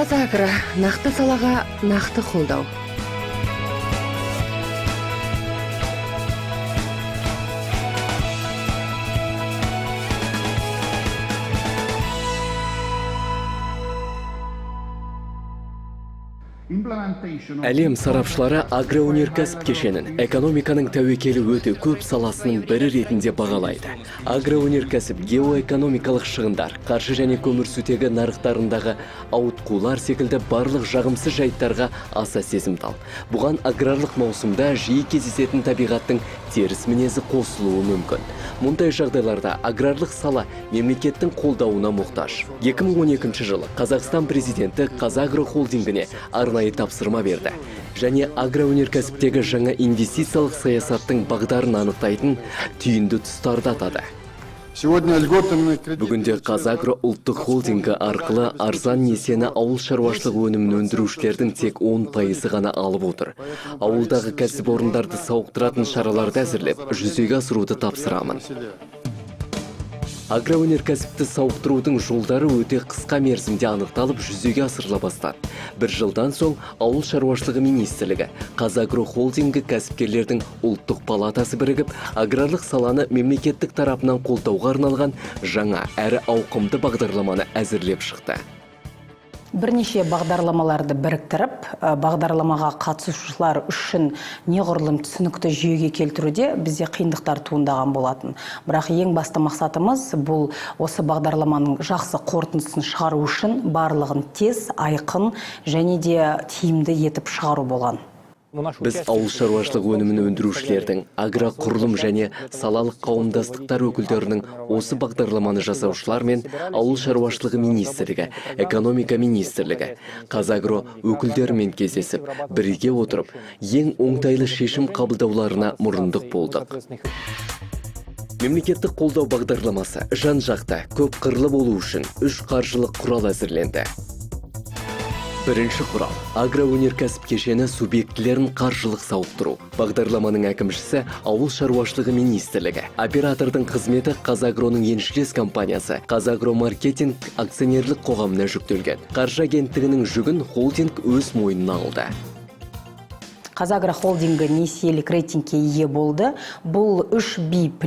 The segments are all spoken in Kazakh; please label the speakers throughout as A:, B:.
A: Қазагро нақты салаға нақты қолдау.
B: Әлем сарапшылары агроөнеркәсіп кешенін экономиканың тәуекелі өте көп саласының бірі ретінде бағалайды. Агроөнеркәсіп геоэкономикалық шығындар, қаржы және көмірсутегі нарықтарындағы ауытқулар секілді барлық жағымсыз жайттарға аса сезімтал. Бұған аграрлық маусымда жиі кездесетін табиғаттың теріс мінезі қосылуы мүмкін. Мұндай жағдайларда аграрлық сала мемлекеттің қолдауына мұқтаж. 2012 жылы Қазақстан президенті Қазагро холдингіне арнайы тапсырма берді. Және агроөнеркәсіптегі жаңа инвестициялық саясаттың бағдарын анықтайтын түйінді тұстарды атады. Бүгінде Қазагро ұлттық холдингі арқылы арзан несиені ауыл шаруашылығы өнімін өндірушілердің тек 10% ғана алып отыр. Ауылдағы кәсіпорындарды сауықтыратын шараларды әзірлеп, жүзеге асыруды тапсырамын. Агроөнеркәсіпті сауықтырудың жолдары өте қысқа мерзімде анықталып жүзеге асырыла бастады. Бір жылдан соң ауыл шаруашылығы министрлігі, Қазагро холдингі кәсіпкерлердің ұлттық палатасы бірігіп, аграрлық саланы мемлекеттік тарапынан қолдауға арналған жаңа әрі ауқымды бағдарламаны әзірлеп шықты.
C: Бірнеше бағдарламаларды біріктіріп, бағдарламаға қатысушылар үшін неғұрлым түсінікті жүйеге келтіруде бізде қиындықтар туындаған болатын. Бірақ ең басты мақсатымыз бұл осы бағдарламаның жақсы қорытындысын шығару үшін барлығын тез, айқын және де тиімді етіп шығару болған.
B: Біз ауыл шаруашылығы өнімін өндірушілердің, агроқұрылым және салалық қауымдастықтар өкілдерінің осы бағдарламаны жасаушылар мен ауыл шаруашылығы министрлігі, экономика министрлігі, Қазагро өкілдерімен кездесіп, бірге отырып, ең оңтайлы шешім қабылдауларына мұрындық болдық. Мемлекеттік қолдау бағдарламасы жан-жақты көп қырлы болу үшін 3 қаржылық құрал әзірленді. Бірінші құрал – агроөнеркәсіп кешені субъектілерін қаржылық сауықтыру. Бағдарламаның әкімшісі ауыл шаруашылығы министрлігі. Оператордың қызметі Қазагроның еншілес компаниясы Қазагро маркетинг акционерлік қоғамына жүктелген. Қаржы агенттігінің жүгін холдинг өз мойнына алды.
C: Қазагро холдингі несиелік рейтингке ие болды. Бұл 3B+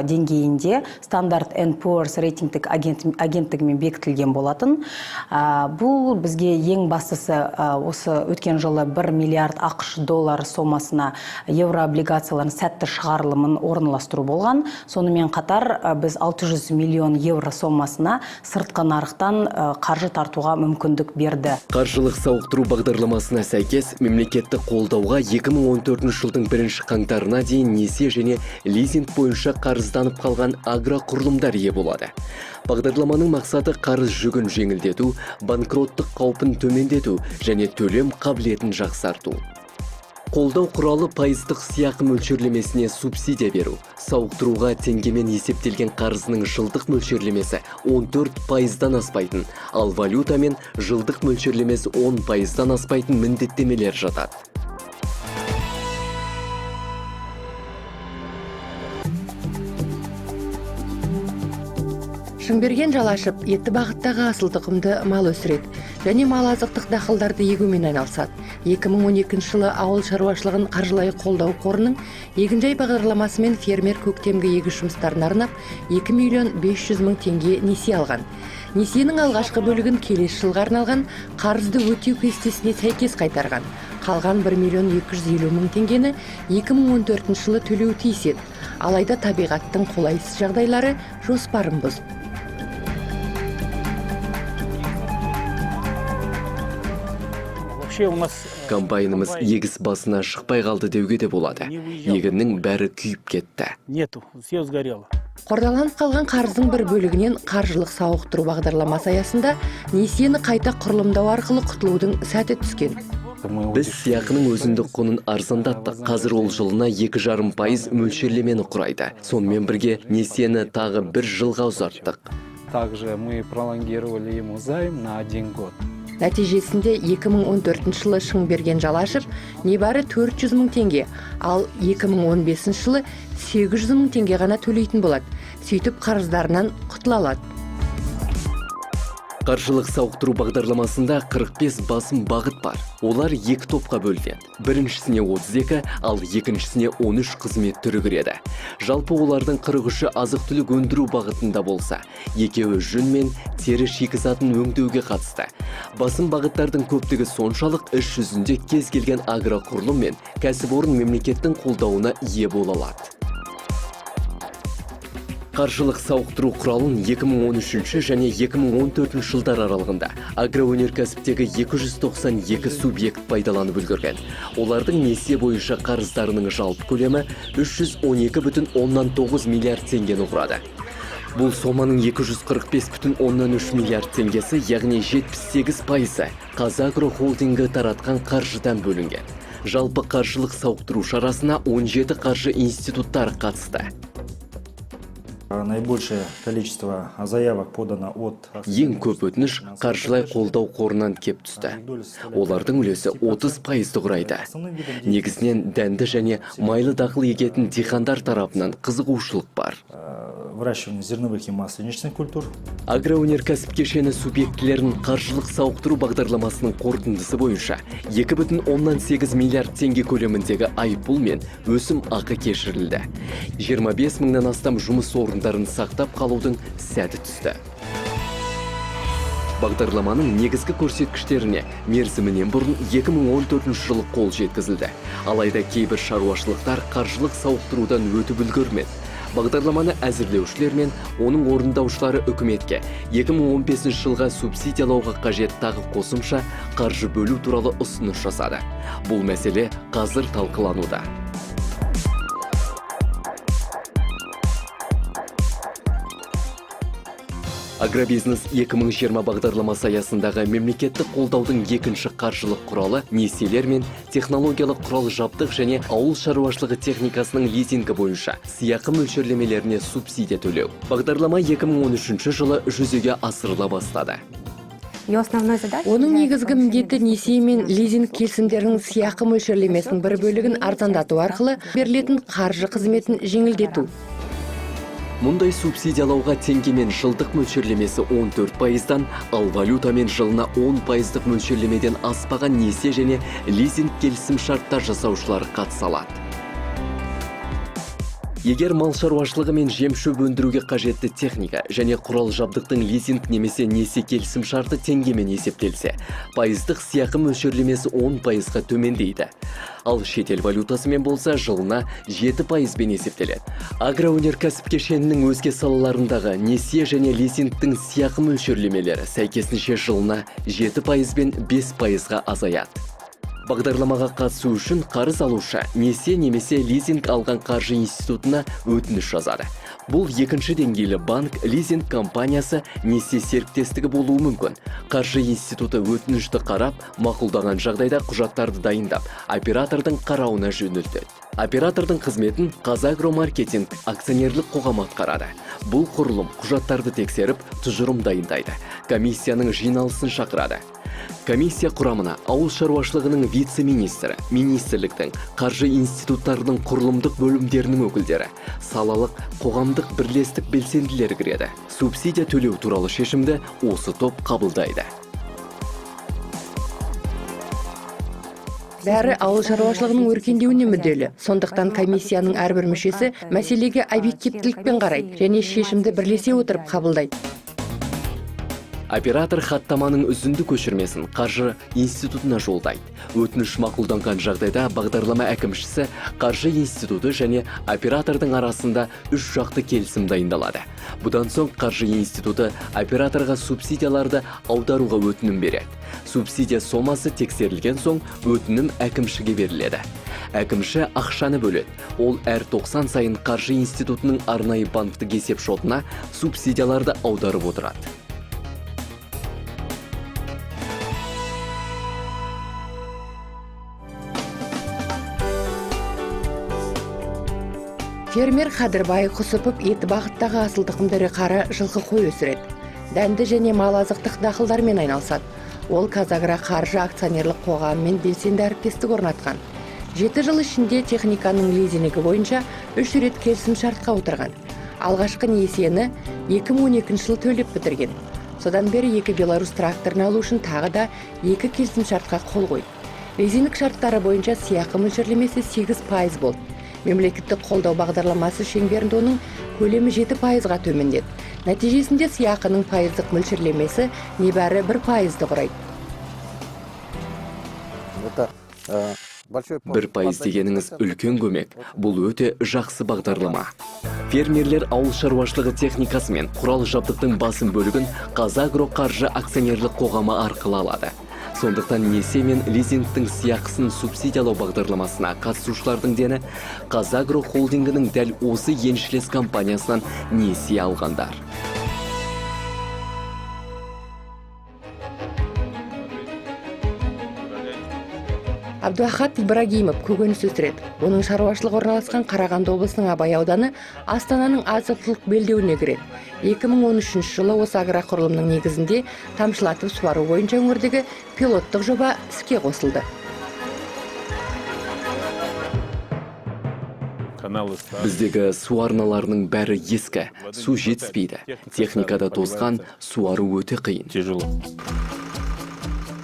C: деңгейінде Standard & Poor's рейтингтік агенттігімен бекітілген болатын. Бұл бізге ең бастысы осы өткен жылы 1 миллиард ақш доллар сомасына еврооблигацияларын сәтті шығарылымын орналастыру болған. Сонымен қатар біз 600 миллион евро сомасына сыртқы нарықтан қаржы тартуға мүмкіндік берді.
B: Қаржылық сауықтыру бағдарламасына сәйкес мемлекеттік қолдауға 2014 жылдың 1 қаңтарына дейін несие және лизинг бойынша қарызданып қалған агроқұрылымдар ие болады. Бағдарламаның мақсаты қарыз жүгін жеңілдету, банкроттық қаупін төмендету және төлем қабілетін жақсарту. Қолдау құралы пайыздық сыйақы мөлшерлемесіне субсидия беру. Сауықтыруға теңгемен есептелген қарызының жылдық мөлшерлемесі 14%-дан аспайтын, ал валютамен жылдық мөлшерлемесі 10%-дан аспайтын міндеттемелер жатады.
A: Шыңберген жалашып, етті бағыттағы асыл тұқымды мал өсіреді және мал азықтық дақылдарды егумен айналысады. 2012 жылы ауыл шаруашылығын қаржылай қолдау қорының егінжай бағдарламасымен фермер көктемгі егіс жұмыстарына арнап 2 миллион 500 мың теңге несие алған. Несиенің алғашқы бөлігін келесі жылға арналған қарызды өтеу кестесіне сәйкес қайтарған. Қалған 1 миллион 250 мың теңгені 2014 жылы төлеуі тиіс еді. Алайда табиғаттың қолайсыз жағдайлары жоспарын бұзды.
B: Комбайнымыз егіс басына шықпай қалды деуге де болады. Егіннің бәрі күйіп кетті.
A: Қордаланып қалған қарыздың бір бөлігінен қаржылық сауықтыру бағдарламасы аясында несиені қайта құрылымдау арқылы құтылудың сәті түскен.
B: Біз сыйақының өзіндік құнын арзандаттық. Қазір ол жылына 2,5% мөлшерлемені құрайды. Сонымен бірге несиені тағы 1 жылға ұзарттық.
D: Также мы пролонгировали ему займ на 1 год.
A: Нәтижесінде 2014 жылы Шыңберген жалашып, небәрі 400 мың теңге, ал 2015 жылы 800 мың теңге ғана төлейтін болады. Сөйтіп қарыздарынан құтыла алады.
B: Қаржылық сауықтыру бағдарламасында 45 басым бағыт бар. Олар 2 топқа бөлінеді. Біріншісіне 32, ал екіншісіне 13 қызмет түрі кіреді. Жалпы олардың 43-і азық-түлік өндіру бағытында болса, екеуі жүн мен тері шикізатын өңдеуге қатысты. Басым бағыттардың көптігі соншалық іс жүзінде кез келген агроқұрылым мен кәсіпорын мемлекеттің қолдауына ие бола алады. Қаржылық сауықтыру құралын 2013 және 2014 жылдар аралығында агроөнеркәсіптегі 292 субъект пайдаланып үлгерген. Олардың несие бойынша қарыздарының жалпы көлемі 312,9 миллиард теңгені құрады. Бұл соманың 245,3 миллиард теңгесі, яғни 78%, Қазагро холдингі таратқан қаржыдан бөлінген. Жалпы қаржылық сауықтыру шарасына 17 қаржы институттары қатысты.
E: Наибольшее количество заявок подано от...
B: Ең көп өтініш қаржылай қолдау қорынан кеп түсті. Олардың үлесі 30% құрайды. Негізінен дәнді және майлы дақыл егетін диқандар тарапынан қызығушылық бар.
E: Выращивание зерновых и масленичных культур.
B: Агроөнеркәсіп кешені субъектілерін қаржылық сауықтыру бағдарламасының қорытындысы бойынша 2,8 миллиард теңге көлеміндегі айыппұл мен өсім ақы кешірілді. 25 мыңнан астам жұмыс орындарын сақтап қалудың сәті түсті. Бағдарламаның негізгі көрсеткіштеріне мерзімінен бұрын 2014 жылы қол жеткізілді. Алайда кейбір шаруашылықтар қаржылық сауықтырудан өтіп үлгермеді. Бағдарламаны әзірлеушілер мен оның орындаушылары үкіметке 2015 жылға субсидиялауға қажет тағы қосымша қаржы бөлу туралы ұсыныс жасады. Бұл мәселе қазір талқылануда. Агробизнес 2020 бағдарламасы аясындағы мемлекеттік қолдаудың екінші қаржылық құралы несиелер мен технологиялық құрал жабдық және ауыл шаруашылығы техникасының лизингі бойынша сыйақы мөлшерлемелеріне субсидия төлеу. Бағдарлама 2013 жылы жүзеге асырыла бастады.
A: Оның негізгі міндеті несие мен лизинг келісімдерінің сыйақы мөлшерлемесінің бір бөлігін арзандату арқылы берілетін қаржы қызметін жеңілдету.
B: Мұндай субсидиялауға теңгемен жылдық мөлшерлемесі 14%-дан, ал валютамен жылына 10%-дық мөлшерлемеден аспаған несие және лизинг келісім шарттар жасаушылар қатыса алады. Егер мал шаруашылығы мен жем-шөп өндіруге қажетті техника және құрал жабдықтың лизинг немесе несие келісім шарты теңгемен есептелсе, пайыздық сыйақы мөлшерлемесі 10%-ға төмендейді. Ал шетел валютасымен болса жылына 7%-бен есептеледі. Агроөнеркәсіп кешенінің өзге салаларындағы несие және лизингтің сыйақы мөлшерлемелері сәйкесінше жылына 7%-бен 5%-ға азаяды. Бағдарламаға қатысу үшін қарыз алушы несие немесе лизинг алған қаржы институтына өтініш жазады. Бұл екінші деңгейлі банк, лизинг компаниясы, несие серіктестігі болуы мүмкін. Қаржы институты өтінішті қарап, мақұлдаған жағдайда құжаттарды дайындап, оператордың қарауына жөнелтеді. Оператордың қызметін Қазагро маркетинг акционерлік қоғамы атқарады. Бұл құрылым құжаттарды тексеріп, тұжырым дайындайды. Комиссияның жиналысын шақырады. Комиссия құрамына ауыл шаруашылығының вице-министрі, министрліктің, қаржы институттарының құрылымдық бөлімдерінің өкілдері, салалық, қоғамдық бірлестік белсенділері кіреді. Субсидия төлеу туралы шешімді осы топ қабылдайды.
A: Бәрі ауыл шаруашылығының өркендеуіне мүдделі. Сондықтан комиссияның әрбір мүшесі мәселеге объективтілікпен қарайды және шешімді бірлесе отырып қабылдайды.
B: Оператор хаттаманың үзінді көшірмесін қаржы институтына жолдайды. Өтініш мақұлданған жағдайда бағдарлама әкімшісі қаржы институты және оператордың арасында 3 жақты келісім дайындалады. Бұдан соң қаржы институты операторға субсидияларды аударуға өтінім береді. Субсидия сомасы тексерілген соң өтінім әкімшіге беріледі. Әкімші ақшаны бөледі. Ол әр 90 сайын қаржы институтының арнайы банктік есеп шотына субсидияларды аударып отырады.
A: Фермер Қадырбай Құсыпов еті бағыттағы асыл тұқымдары қара жылқы қой өсіреді. Дәнді және мал азықтық дақылдармен айналысады. Ол Қазагро қаржы акционерлік қоғамымен белсенді әріптестік орнатқан. 7 жыл ішінде техниканың лизингі бойынша 3 рет келісім шартқа отырған. Алғашқы несиені 2012 жылы төлеп бітірген. Содан бері екі Беларусь тракторын алу үшін тағы да 2 келісімшартқа қол қойды. Лизинг шарттары бойынша сыйақы мөлшерлемесі 8% болды. Мемлекеттік қолдау бағдарламасы шеңберінде оның көлемі 7%-ға төмендеді. Нәтижесінде сыйақының пайыздық мөлшерлемесі небәрі 1%-ды құрайды.
B: 1% дегеніңіз үлкен көмек. Бұл өте жақсы бағдарлама. Фермерлер ауыл шаруашылығы техникасы мен құрал жабдықтың басым бөлігін Қазагро қаржы акционерлік қоғамы арқылы алады. Сондықтан несие мен лизингтің сыйақысын субсидиялау бағдарламасына қатысушылардың дені Қазагро холдингінің дәл осы еншілес компаниясынан несие алғандар.
A: Абдуахат Ибрагимов көкөніс өсіреді. Оның шаруашылығы орналасқан Қарағанды облысының Абай ауданы Астананың азық-түлік белдеуіне кіреді. 2013 жылы осы агроқұрылымның негізінде тамшылатып суару бойынша өңірдегі пилоттық жоба іске қосылды.
B: Біздегі су арналарының бәрі ескі, су жетіспейді. Техникада тозған, суару өте қиын.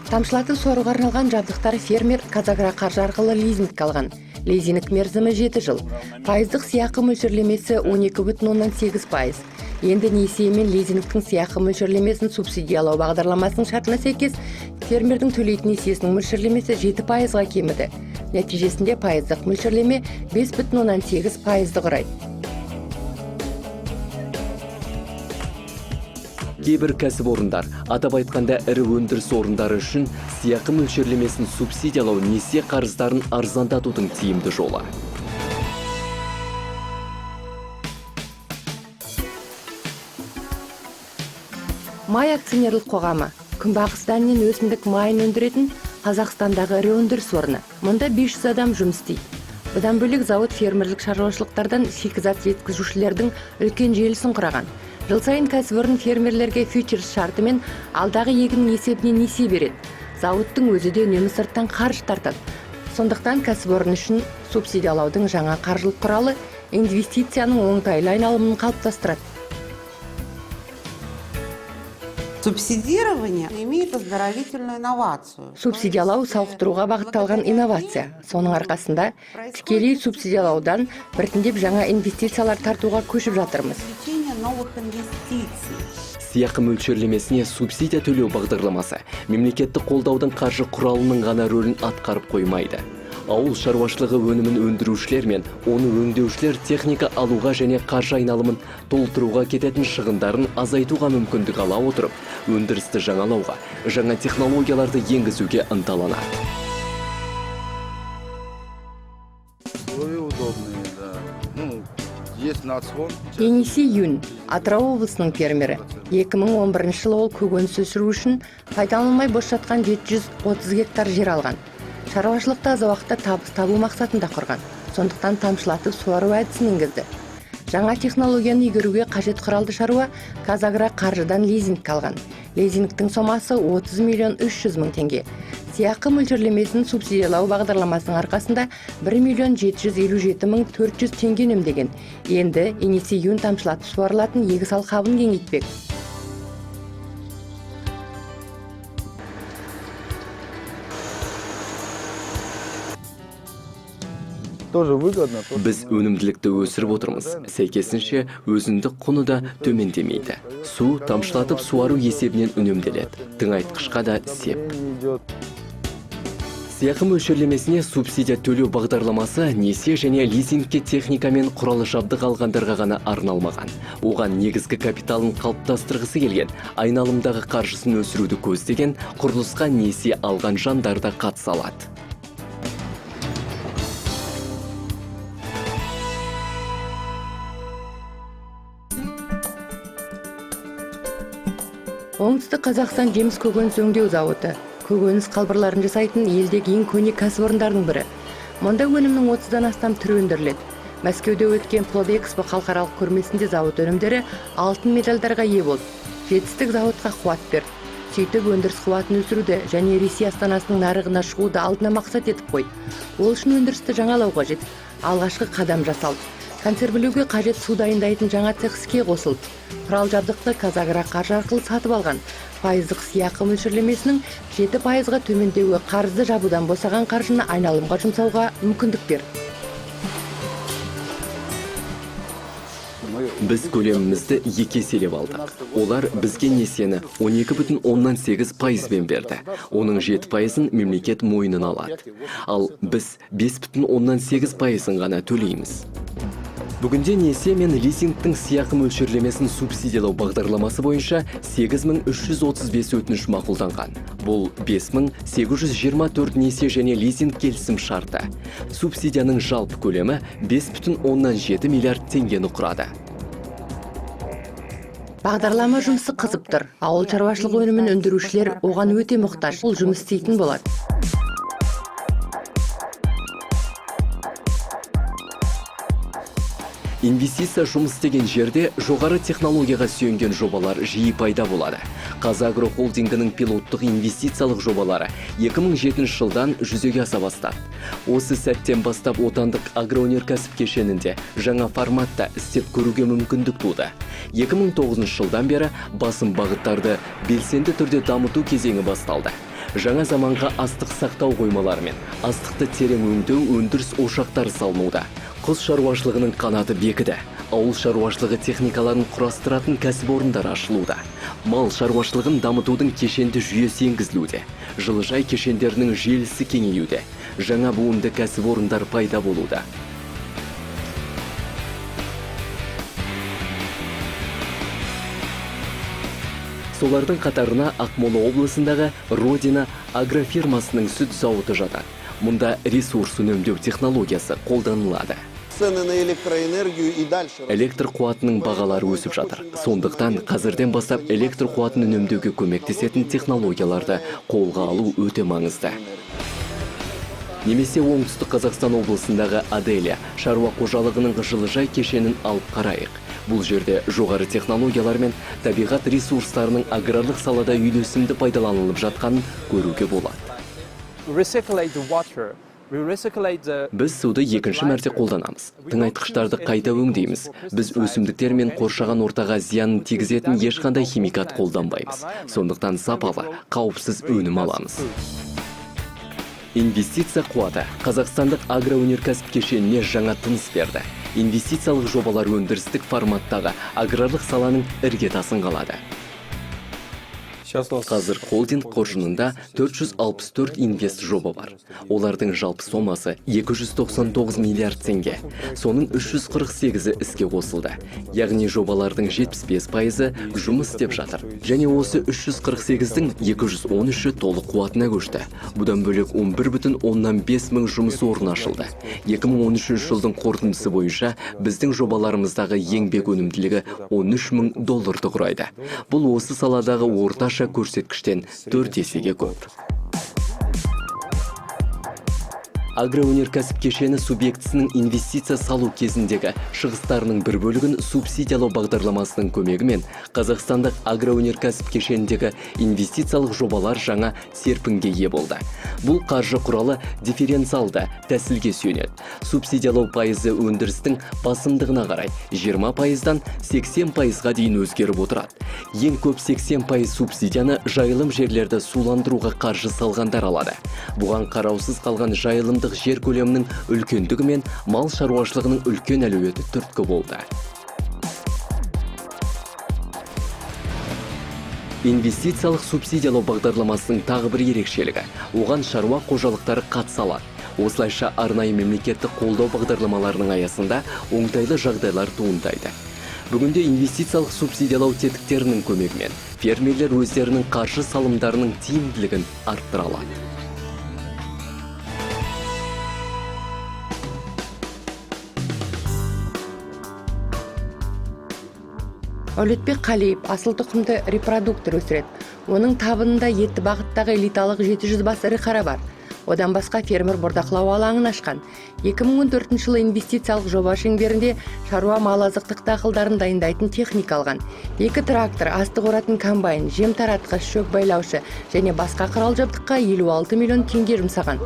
A: Тамшылатып суаруға арналған жабдықтар фермер Қазагро қаржы арқылы лизинг алған. Лизинг мерзімі 7 жыл. Пайыздық сыйақы мөлшерлемесі 12,8%. Енді несие мен лизингтің сыйақы мөлшерлемесін субсидиялау бағдарламасының шартына сәйкес фермердің төлейтін несиесінің мөлшерлемесі 7%-ға кеміді. Нәтижесінде пайыздық мөлшерлеме 5,8%-ды құрайды.
B: Кейбір кәсіпорындар, атап айтқанда ірі өндіріс орындары үшін сыйақы мөлшерлемесін субсидиялау несие қарыздарын арзандатудың тиімді жолы.
A: Май акционерлік қоғамы күнбағыс дәнінен өсімдік майын өндіретін Қазақстандағы ірі өндіріс орны. Мұнда 500 адам жұмыс істейді. Бұдан бөлек завод фермерлік шаруашылықтардан шикізат жеткізушілердің үлкен желісін құраған. Жыл сайын кәсіпорын фермерлерге фьючерс шарты мен алдағы егіннің есебінен несие береді. Зауыттың өзі де үнемі сырттан қаржы тартады. Сондықтан кәсіпорын үшін субсидиялаудың жаңа қаржылық құралы инвестицияның оңтайлы айналымын қалыптастырады.
F: Субсидирование имеет оздоровительную инновацию.
A: Субсидиялау сауықтыруға бағытталған инновация. Соның арқасында тікелей субсидиялаудан біртіндеп жаңа инвестициялар тартуға көшіп жатырмыз.
F: Новых инвестиций.
B: Сыйақы мөлшерлемесіне субсидия төлеу бағдарламасы мемлекеттік қолдаудың қаржы құралының ғана рөлін атқарып қоймайды. Ауыл шаруашылығы өнімін өндірушілер мен оны өңдеушілер техника алуға және қаржы айналымын толтыруға кететін шығындарын азайтуға мүмкіндік ала отырып, өндірісті жаңалауға, жаңа технологияларды енгізуге ынталанады.
A: Енисей Юн, Атырау облысының фермері. 2011 жылы ол көкөніс өсіру үшін пайдаланылмай бос жатқан 730 гектар жер алған. Шаруашылықта аз уақытта табыс табу мақсатында құрған. Сондықтан тамшылатып суару әдісін енгізді. Жаңа технологияны игеруге қажет құралды шаруа Қазагро қаржыдан лизинг алған. Лизингтің сомасы 30,300,000 теңге. Сыйақы мөлшерлемесін субсидиялау бағдарламасының арқасында 1,757,400 теңге үнемдеген. Енді Енисей Юн тамшылатып суарылатын егіс алқабын кеңейтпек.
B: Біз өнімділікті өсіріп отырмыз. Сәйкесінше өзіндік құны да төмендемейді. Су тамшылатып суару есебінен үнемделеді. Тыңайтқышқа да сеп. Сыйақы мөлшерлемесіне субсидия төлеу бағдарламасы несие және лизингке техника мен құралы жабдық алғандарға ғана арналмаған. Оған негізгі капиталын қалыптастырғысы келген, айналымдағы қаржысын өсіруді көздеген, құрылысқа несие алған жандар да қатыса алады.
A: Оңтүстік Қазақстан жеміс көкөніс өңдеу зауыты. Көкөніс қалбырларын жасайтын елдегі ең көне кәсіпорындардың бірі. Мұнда өнімнің 30-дан астам түрі өндіріледі. Мәскеуде өткен Плодэкспо халықаралық көрмесінде зауыт өнімдері алтын медальдарға ие болды. Жетістік зауытқа қуат берді. Сөйтіп өндіріс қуатын өсіруді және Ресей астанасының нарығына шығуды алдына мақсат етіп қойды. Ол үшін өндірісті жаңалау қажет. Алғашқы қадам жасалды. консервілеуге қажет су дайындайтын жаңа цех іске қосылды. Құрал жабдықты Казагра қаржы арқылы сатып алған. Пайыздық сыйақы мөлшерлемесінің 7%-ға төмендеуі қарызды жабудан босаған қаржыны айналымға жұмсауға мүмкіндік берді.
B: Біз көлемімізді 2 еселеп алдық. Олар бізге несиені 12,8% берді. Оның 7%-ын мемлекет мойнына алады. Ал біз 5,8%-ын ғана төлейміз. Бүгінде несие мен лизингтің сыйақы мөлшерлемесін субсидиялау бағдарламасы бойынша 8335 өтініш мақұлданған. Бұл 5824 несие және лизинг келісім шарты. Субсидияның жалпы көлемі 5,7 миллиард теңгені құрады.
A: Бағдарлама жұмысы қызып тұр. Ауыл шаруашылық өнімін өндірушілер оған өте мұқтаж. Ол жұмыс істейтін болады.
B: Инвестиция жұмыс істеген жерде жоғары технологияға сүйенген жобалар жиі пайда болады. Қазагро холдингінің пилоттық инвестициялық жобалары 2007 жылдан жүзеге аса бастады. Осы сәттен бастап отандық агроөнеркәсіп кешенінде жаңа форматта істеп көруге мүмкіндік туды. 2009 жылдан бері басым бағыттарды белсенді түрде дамыту кезеңі басталды. Жаңа заманға астық сақтау қоймалары мен астықты терең өңдеу өндіріс ошақтары салынуда. Құс шаруашылығының қанаты бекіді. Ауыл шаруашылығы техникаларын құрастыратын кәсіпорындар ашылуда. Мал шаруашылығын дамытудың кешенді жүйесі енгізілуде. Жылыжай кешендерінің желісі кеңеюде. Жаңа буынды кәсіпорындар пайда болуда. Солардың қатарына Ақмола облысындағы Родина агрофирмасының сүт зауыты жатады. Мұнда ресурс үнемдеу технологиясы қолданылады.
G: Цены на электроэнергию и дальше.
B: Электр қуатының бағалары өсіп жатыр. Сондықтан қазірден бастап электр қуатын үнемдеуге көмектесетін технологияларды қолға алу өте маңызды. Немесе оңтүстік Қазақстан облысындағы Аделия шаруа қожалығының жылыжай кешенін алып қарайық. Бұл жерде жоғары технологиялар мен табиғат ресурстарының аграрлық салада үйлесімді пайдаланылып жатқанын көруге болады. Біз суды екінші мәрте қолданамыз. Тыңайтқыштарды қайта өңдейміз. Біз өсімдіктер мен қоршаған ортаға зиянын тигізетін ешқандай химикат қолданбаймыз. Сондықтан сапалы, қауіпсіз өнім аламыз. Инвестиция қуаты қазақстандық агроөнеркәсіп кешеніне жаңа тыныс берді. Инвестициялық жобалар өндірістік форматтағы аграрлық саланың іргетасын қалады. Қазір холдинг қоржынында 464 инвест жоба бар. Олардың жалпы сомасы 299 миллиард теңге. Соның 348-і іске қосылды. Яғни жобалардың 75%-і жұмыс істеп жатыр. Және осы 348-дің 213-і толық қуатына көшті. Бұдан бөлек 11,5 мың жұмыс орны ашылды. 2013 жылдың қорытындысы бойынша біздің жобаларымыздағы еңбек өнімділігі $13,000 құрайды. Бұл осы саладағы орташа көрсеткіштен 4 есеге көп. Агроөнеркәсіп кешені субъектісінің инвестиция салу кезіндегі шығыстарының бір бөлігін субсидиялау бағдарламасының көмегімен Қазақстандық агроөнеркәсіп кешеніндегі инвестициялық жобалар жаңа серпінге ие болды. Бұл қаржы құралы дифференциалды тәсілге сүйенеді. Субсидиялау пайызы өндірістің басымдығына қарай 20%-дан 80%-ға дейін өзгеріп отырады. Ең көп 80% субсидияны жайылым жерлерді суландыруға қаржы салғандар алады. Бұған қараусыз қалған жайылымдық жер көлемінің үлкендігі мен мал шаруашылығының үлкен әлеуеті түрткі болды. Инвестициялық субсидиялау бағдарламасының тағы бір ерекшелігі, оған шаруа қожалықтары қатыса алады. Осылайша арнайы мемлекеттік қолдау бағдарламаларының аясында оңтайлы жағдайлар туындайды. Бүгінде инвестициялық субсидиялау тетіктерінің көмегімен фермерлер өздерінің қаржы салымдарының тиімділігін арттыра алады.
A: Әулетбек Қалиев асыл тұқымды репродуктор өсіреді. Оның табынында етті бағыттағы элиталық 700 бас ірі қара бар. Одан басқа фермер бордақылау алаңын ашқан. 2014 жылы инвестициялық жоба шеңберінде шаруа мал азықтық дақылдарын дайындайтын техника алған. 2 трактор, астық оратын комбайн, жем таратқыш, шөп байлаушы және басқа құрал жабдыққа 56 миллион теңге жұмсаған.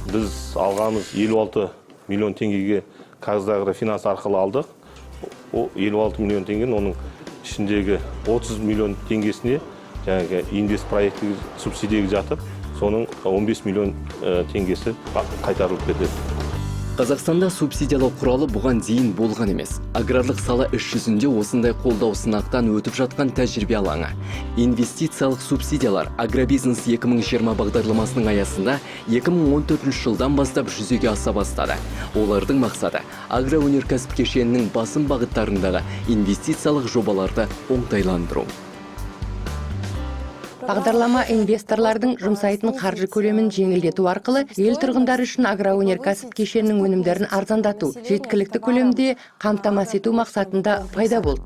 H: Біз алғамыз 56 миллион теңгеге Қазагрофинанс арқылы алдық. О 56 миллион теңгені оның ішіндегі 30 миллион теңгесіне жаңағы инвест проекті субсидияға жатып, соның 15 миллион теңгесі қайтарылып кетеді.
B: Қазақстанда субсидиялау құралы бұған дейін болған емес. Аграрлық сала іс жүзінде осындай қолдау сынақтан өтіп жатқан тәжірибе алаңы. Инвестициялық субсидиялар Агробизнес 2020 бағдарламасының аясында 2014 жылдан бастап жүзеге аса бастады. Олардың мақсаты агроөнеркәсіп кешенінің басым бағыттарындағы инвестициялық жобаларды оңтайландыру.
A: Бағдарлама инвесторлардың жұмсайтын қаржы көлемін жеңілдету арқылы ел тұрғындары үшін агроөнеркәсіп кешенінің өнімдерін арзандату, жеткілікті көлемде қамтамасыз ету мақсатында пайда болды.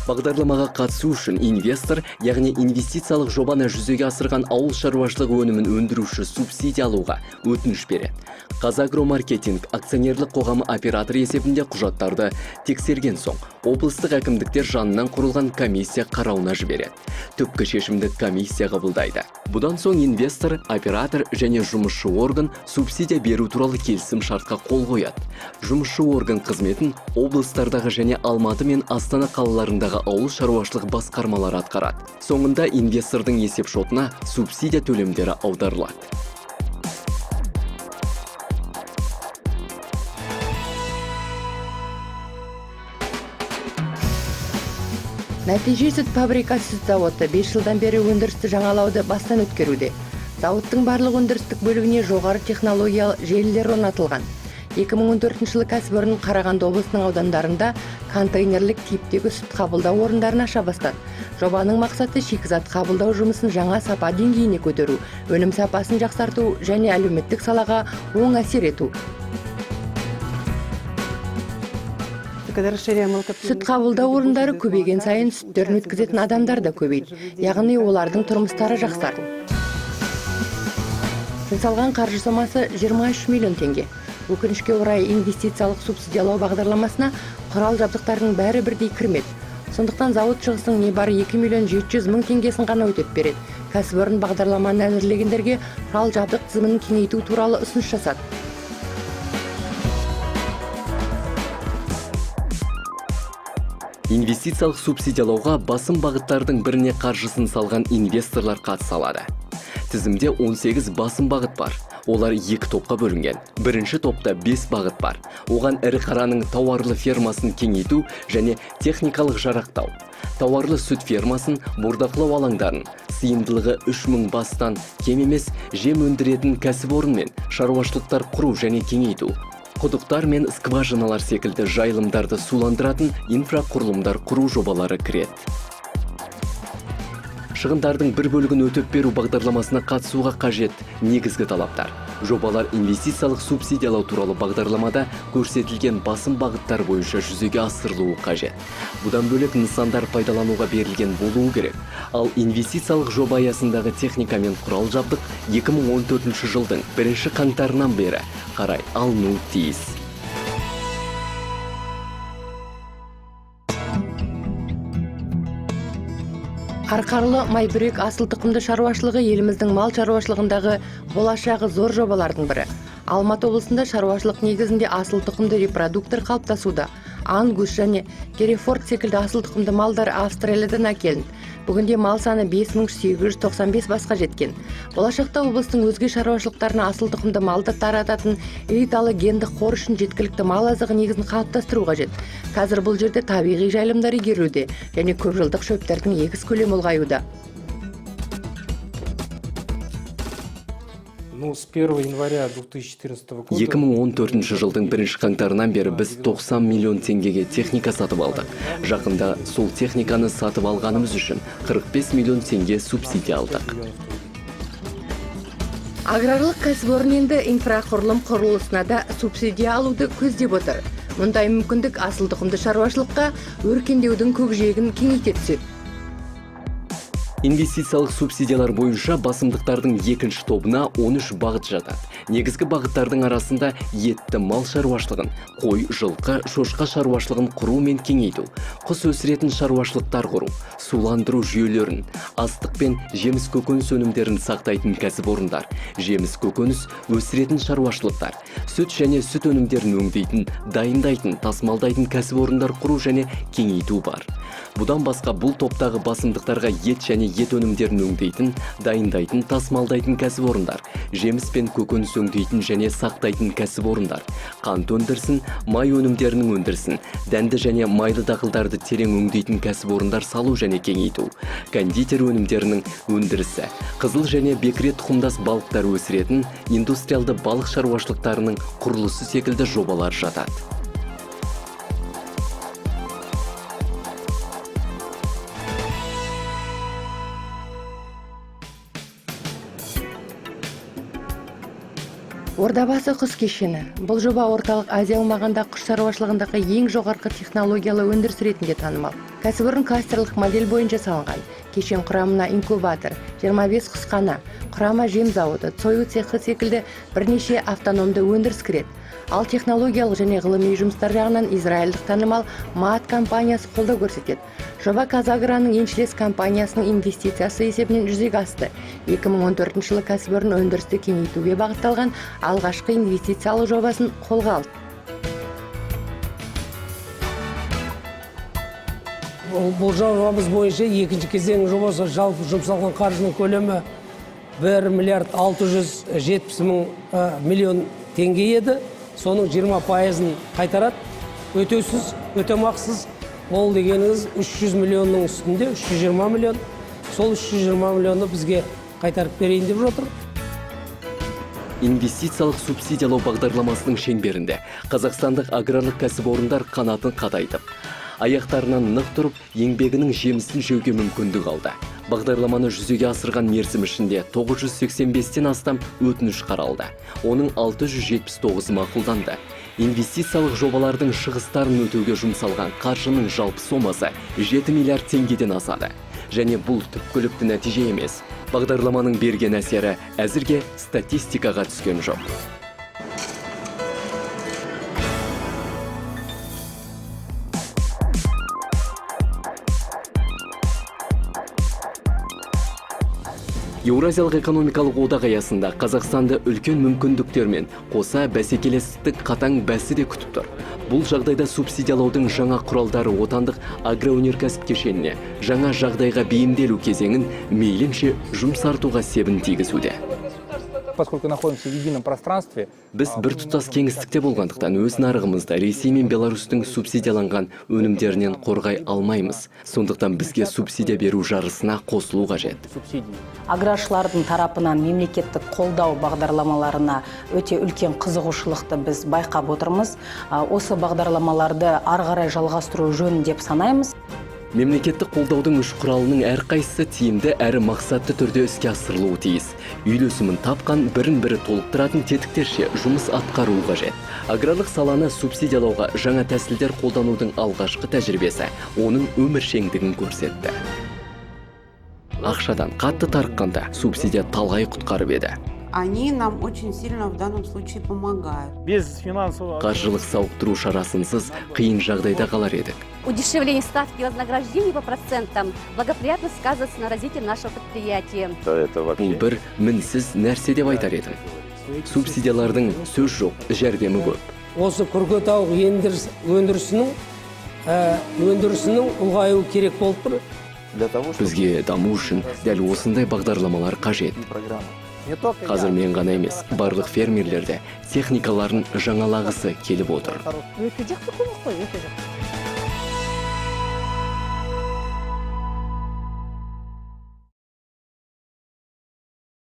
B: Бағдарламаға қатысу үшін инвестор, яғни инвестициялық жобаны жүзеге асырған ауыл шаруашылығы өнімін өндіруші субсидия алуға өтініш береді. Қазагромаркетинг акционерлік қоғамы оператор есебінде құжаттарды тексерген соң, облыстық әкімдіктер жанынан құрылған комиссия қарауына жібереді. Түпкі шешімді комиссия қабылдайды. Бұдан соң инвестор, оператор және жұмысшы орган субсидия беру туралы келісім шартқа қол қояды. Жұмысшы орган қызметін облыстардағы және Алматы мен Астана қалаларындағы ауыл шаруашылық басқармалары атқарады. Соңында инвестордың есеп шотына субсидия төлемдері аударылады.
A: Нәтиже сүт фабрикасы сүт зауыты 5 жылдан бері өндірісті жаңалауды бастан өткеруде. Зауыттың барлық өндірістік бөлігіне жоғары технологиялы желілер орнатылған. 2014 жылы кәсіпорын Қарағанды облысының аудандарында контейнерлік типтегі сүт қабылдау орындарын аша бастады. Жобаның мақсаты шикізат қабылдау жұмысын жаңа сапа деңгейіне көтеру, өнім сапасын жақсарту және әлеуметтік салаға оң әсер ету. Сүт қабылдау орындары көбейген сайын сүттерін өткізетін адамдар да көбейді, яғни олардың тұрмыстары жақсарды. Жұмсалған қаржы сомасы 23 миллион теңге. Өкінішке орай инвестициялық субсидиялау бағдарламасына құрал жабдықтардың бәрі бірдей кірмеді. Сондықтан зауыт шығысының небары 2 миллион 700 мың теңгесін ғана өтеп береді. Кәсіпорын бағдарламаны әзірлегендерге құрал жабдық тізімін кеңейту туралы ұсыныс жасады.
B: Инвестициялық субсидиялауға басым бағыттардың біріне қаржысын салған инвесторлар қатыса алады. Тізімде 18 басым бағыт бар. Олар 2 топқа бөлінген. Бірінші топта 5 бағыт бар. Оған ірі қараның тауарлы фермасын кеңейту және техникалық жарақтау. Тауарлы сүт фермасын, бордақылау алаңдарын, сыйымдылығы 3000 бастан кем емес жем өндіретін кәсіпорын мен шаруашылықтар құру және кеңейту. Құдықтар мен скважиналар секілді жайылымдарды суландыратын инфрақұрылымдар құру жобалары кіреді. Шығындардың бір бөлігін өтеп беру бағдарламасына қатысуға қажет негізгі талаптар. Жобалар инвестициялық субсидиялау туралы бағдарламада көрсетілген басым бағыттар бойынша жүзеге асырылуы қажет. Бұдан бөлек нысандар пайдалануға берілген болуы керек. Ал инвестициялық жоба аясындағы техника мен құрал жабдық 2014 жылдың 1 қаңтарынан бері қарай алынуы тиіс.
A: Арқарлы майбүрек асыл тұқымды шаруашылығы еліміздің мал шаруашылығындағы болашағы зор жобалардың бірі. Алматы облысында шаруашылық негізінде асыл тұқымды репродуктор қалыптасуда. Ангус және Герефорд секілді асыл тұқымды малдар Австралиядан әкелінді. Бүгінде мал саны 5895 басқа жеткен. Болашақта облыстың өзге шаруашылықтарына асыл тұқымды малды тарататын элиталы генді қор үшін жеткілікті мал азығы негізін қалыптастыру қажет. Қазір бұл жерде табиғи жайылымдар игерілуде және көп жылдық шөптердің егіс көлемі ұлғаюда.
D: С 1 января 2014 года
B: 2014 жылдың 1 қаңтарынан бері біз 90 миллион теңгеге техника сатып алдық. Жақында сол техниканы сатып алғанымыз үшін 45 миллион теңге субсидия алдық.
A: Аграрлық кәсіпорын енді инфрақұрылым құрылысына да субсидия алуды көздеп отыр. Мұндай мүмкіндік асыл тұқымды шаруашылыққа өркендеудің көкжиегін кеңейте түседі.
B: Инвестициялық субсидиялар бойынша басымдықтардың екінші тобына 13 бағыт жатады. Негізгі бағыттардың арасында етті мал шаруашылығын, қой, жылқы, шошқа шаруашылығын құру мен кеңейту, құс өсіретін шаруашылықтар құру, суландыру жүйелерін, астық пен жеміс көкөніс өнімдерін сақтайтын кәсіпорындар, жеміс көкөніс өсіретін шаруашылықтар, сүт және сүт өнімдерін өңдейтін, дайындайтын, тасымалдайтын кәсіпорындар құру және кеңейту бар. Бұдан басқа бұл топтағы басымдықтарға ет және ет өнімдерін өңдейтін, дайындайтын, тасымалдайтын кәсіпорындар, жеміс пен көкөніс өңдейтін және сақтайтын кәсіпорындар, қант өндірісін, май өнімдерінің өндірісін, дәнді және майлы дақылдарды терең өңдейтін кәсіпорындар салу және кеңейту, кондитер өнімдерінің өндірісі, қызыл және бекіре тұқымдас балықтар өсіретін, индустриалды балық шаруашылықтарының құрылысы секілді жобалар жатады.
A: Ордабасы құс кешені. Бұл жоба орталық Азия аумағында құс шаруашылығындағы ең жоғарғы технологиялы өндіріс ретінде танымал. Кәсіпорын кластерлік модель бойынша салынған. Кешен құрамына инкубатор, 25 құсқана, құрама жем зауыты, сою цехы секілді бірнеше автономды өндіріс кіреді. Ал технологиялық және ғылыми жұмыстар жағынан израильдік танымал МААТ компаниясы қолдау көрсетеді. Жоба Казаграның еншілес компаниясының инвестициясы есебінен жүзеге асты. 2014 жылы кәсіпорын өндірісті кеңейтуге бағытталған алғашқы инвестициялық жобасын қолға алды.
I: Бұл жобамыз бойынша екінші кезең жобасы жалпы жұмсалған қаржының көлемі 1 миллиард 670 миллион теңге еді. Соның 20%-ын қайтарады, өтеусіз, өтемақсыз. Ол дегеніңіз 300 миллионның үстінде, 320 миллион. Сол 320 миллионды бізге қайтарып берейін деп жатыр.
B: Инвестициялық субсидиялау бағдарламасының шеңберінде қазақстандық аграрлық кәсіпорындар қанатын қатайтып, аяқтарынан нық тұрып, еңбегінің жемісін жеуге мүмкіндік алды. Бағдарламаны жүзеге асырған мерзім ішінде 985-тен астам өтініш қаралды. Оның 679 мақұлданды. Инвестициялық жобалардың шығыстарын өтеуге жұмсалған қаржының жалпы сомасы 7 миллиард теңгеден асады. Және бұл түпкілікті нәтиже емес. Бағдарламаның берген әсері әзірге статистикаға түскен жоқ. Еуразиялық экономикалық одақ аясында Қазақстанды үлкен мүмкіндіктермен қоса бәсекелестік қатаң бәсі де күтіп тұр. Бұл жағдайда субсидиялаудың жаңа құралдары отандық агроөнеркәсіп кешеніне жаңа жағдайға бейімделу кезеңін мейлінше жұмсартуға себін тигізуде.
J: Поскольку находимся в едином пространстве,
B: біз бір тұтас кеңістікте болғандықтан өз нарығымызда Ресей мен Беларусьтың субсидияланған өнімдерінен қорғай алмаймыз. Сондықтан бізге субсидия беру жарысына қосылу қажет.
C: Аграршылардың тарапынан мемлекеттік қолдау бағдарламаларына өте үлкен қызығушылықты біз байқап отырмыз. Осы бағдарламаларды ары қарай жалғастыру жөн деп санаймыз.
B: Мемлекеттік қолдаудың үш құралының әрқайсысы тиімді әрі мақсатты түрде іске асырылуы тиіс. Үйлесімін тапқан, бірін-бірі толықтыратын тетіктерше жұмыс атқару қажет. Аграрлық саланы субсидиялауға жаңа тәсілдер қолданудың алғашқы тәжірибесі оның өміршеңдігін көрсетті. Ақшадан қатты тарыққанда субсидия талғай құтқарып еді.
F: Они нам очень сильно в данном случае помогают.
D: Без финансового...
B: Қаржылық сауықтыру шарасынсыз қиын жағдайда қалар едік.
K: Удешевление ставки вознаграждений по процентам благоприятно сказывается на развитии нашего предприятия.
B: Бұл бір мінсіз нәрсе деп айтар едім. Субсидиялардың сөз жоқ, жәрдемі көп.
I: Осы күркетауық өндірісінің ұлғаюы керек болып тұр.
B: Бізге даму үшін дәл осындай бағдарламалар қажет. Қазір мен ғана емес, барлық фермерлерде техникаларын жаңалағысы келіп отыр.
K: Өте жақсы көмек қой, өте жақсы.